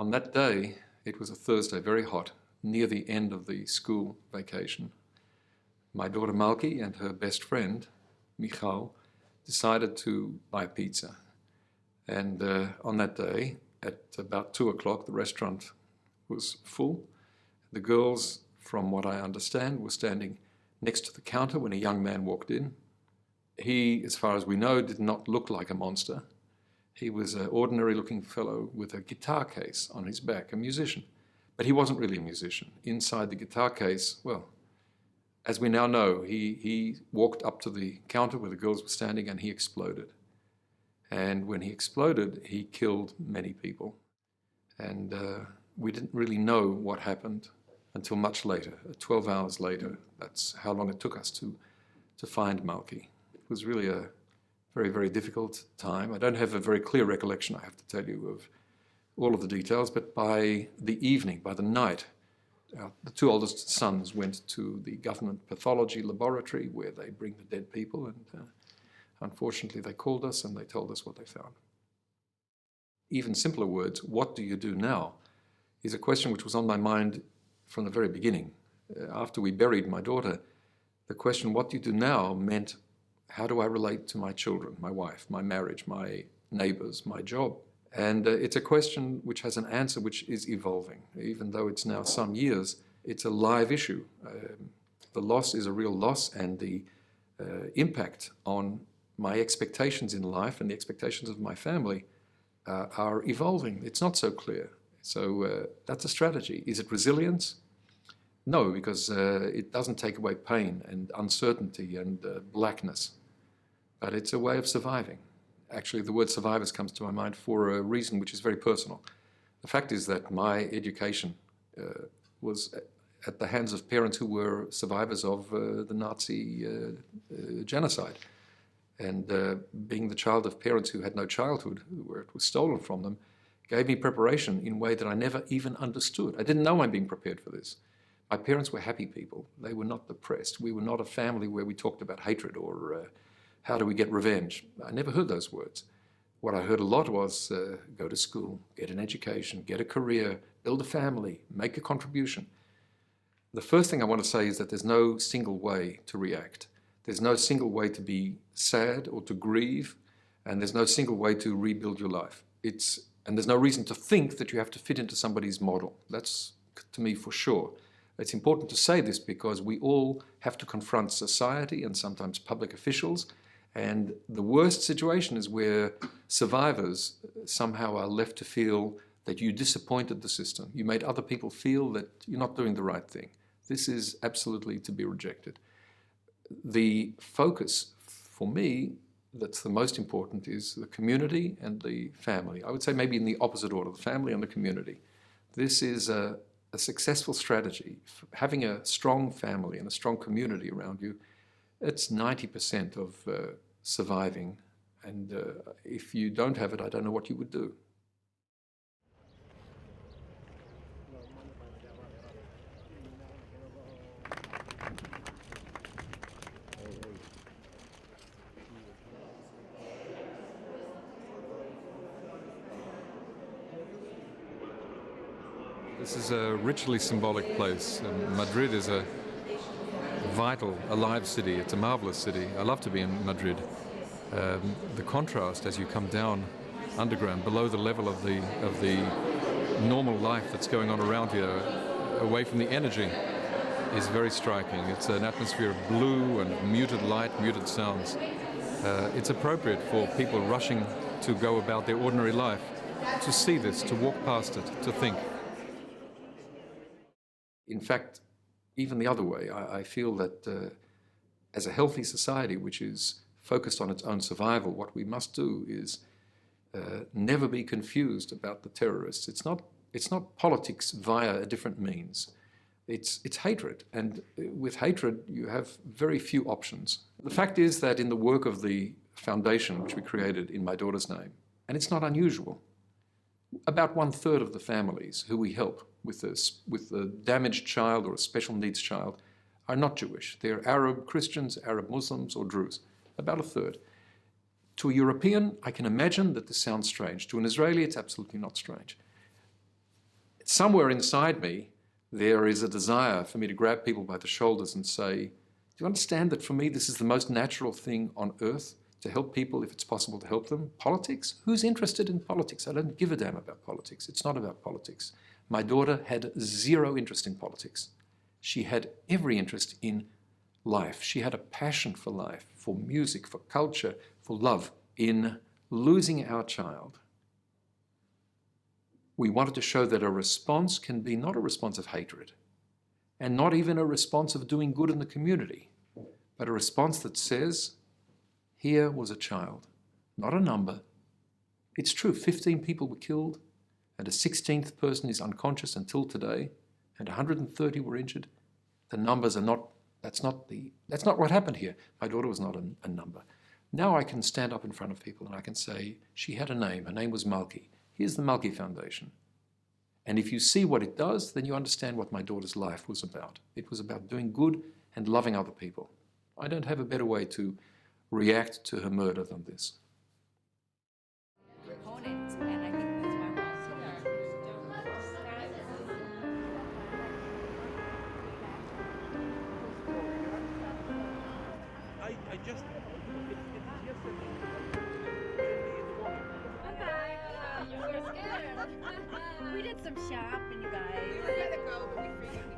On that day, it was a Thursday, very hot, near the end of the school vacation. My daughter Malki and her best friend, Michal, decided to buy pizza. And on that day, at about 2 o'clock, the restaurant was full. The girls, from what I understand, were standing next to the counter when a young man walked in. He, as far as we know, did not look like a monster. He was an ordinary-looking fellow with a guitar case on his back, a musician. But he wasn't really a musician. Inside the guitar case, well, as we now know, he walked up to the counter where the girls were standing and he exploded. And when he exploded, he killed many people. And we didn't really know what happened until much later, 12 hours later. That's how long it took us to find Malki. It was really a very, very difficult time. I don't have a very clear recollection, I have to tell you, of all of the details, but by the evening, by the night, the two oldest sons went to the government pathology laboratory where they bring the dead people, and unfortunately they called us and they told us what they found. Even simpler words, what do you do now, is a question which was on my mind from the very beginning. After we buried my daughter, the question, what do you do now, meant, how do I relate to my children, my wife, my marriage, my neighbors, my job? And it's a question which has an answer which is evolving. Even though it's now some years, it's a live issue. The loss is a real loss, and the impact on my expectations in life and the expectations of my family are evolving. It's not so clear. So that's a strategy. Is it resilience? No, because it doesn't take away pain and uncertainty and blackness. But it's a way of surviving. Actually, the word survivors comes to my mind for a reason which is very personal. The fact is that my education was at the hands of parents who were survivors of the Nazi genocide. And being the child of parents who had no childhood, where it was stolen from them, gave me preparation in a way that I never even understood. I didn't know I'm being prepared for this. My parents were happy people. They were not depressed. We were not a family where we talked about hatred or how do we get revenge. I never heard those words. What I heard a lot was go to school, get an education, get a career, build a family, make a contribution. The first thing I want to say is that there's no single way to react. There's no single way to be sad or to grieve, and there's no single way to rebuild your life. And there's no reason to think that you have to fit into somebody's model. That's, to me, for sure. It's important to say this because we all have to confront society and sometimes public officials, and the worst situation is where survivors somehow are left to feel that you disappointed the system. You made other people feel that you're not doing the right thing. This is absolutely to be rejected. The focus, for me, that's the most important, is the community and the family. I would say maybe in the opposite order, the family and the community. This is a successful strategy. Having a strong family and a strong community around you, it's 90% of surviving. And if you don't have it, I don't know what you would do. This is a richly symbolic place. Madrid is a vital, alive city. It's a marvelous city. I love to be in Madrid. The contrast as you come down underground, below the level of the normal life that's going on around here, away from the energy, is very striking. It's an atmosphere of blue and muted light, muted sounds. It's appropriate for people rushing to go about their ordinary life to see this, to walk past it, to think. In fact, even the other way, I feel that as a healthy society which is focused on its own survival, what we must do is never be confused about the terrorists. It's not politics via a different means. It's hatred, and with hatred you have very few options. The fact is that in the work of the foundation which we created in my daughter's name, and it's not unusual, about 1/3 of the families who we help with a damaged child or a special needs child are not Jewish. They're Arab Christians, Arab Muslims, or Druze. About 1/3. To a European, I can imagine that this sounds strange. To an Israeli, it's absolutely not strange. Somewhere inside me, there is a desire for me to grab people by the shoulders and say, do you understand that for me this is the most natural thing on earth, to help people if it's possible to help them? Politics? Who's interested in politics? I don't give a damn about politics. It's not about politics. My daughter had zero interest in politics. She had every interest in life. She had a passion for life, for music, for culture, for love. In losing our child, we wanted to show that a response can be not a response of hatred, and not even a response of doing good in the community, but a response that says, here was a child, not a number. It's true, 15 people were killed, and a 16th person is unconscious until today, and 130 were injured. The numbers are not, that's not what happened here. My daughter was not a number. Now I can stand up in front of people and I can say, she had a name, her name was Malky. Here's the Malky Foundation. And if you see what it does, then you understand what my daughter's life was about. It was about doing good and loving other people. I don't have a better way to react to her murder than this. Proponent, and I think that's why we're all here. I just You were scared. We did some shopping, you guys. We were gonna go, but we figured we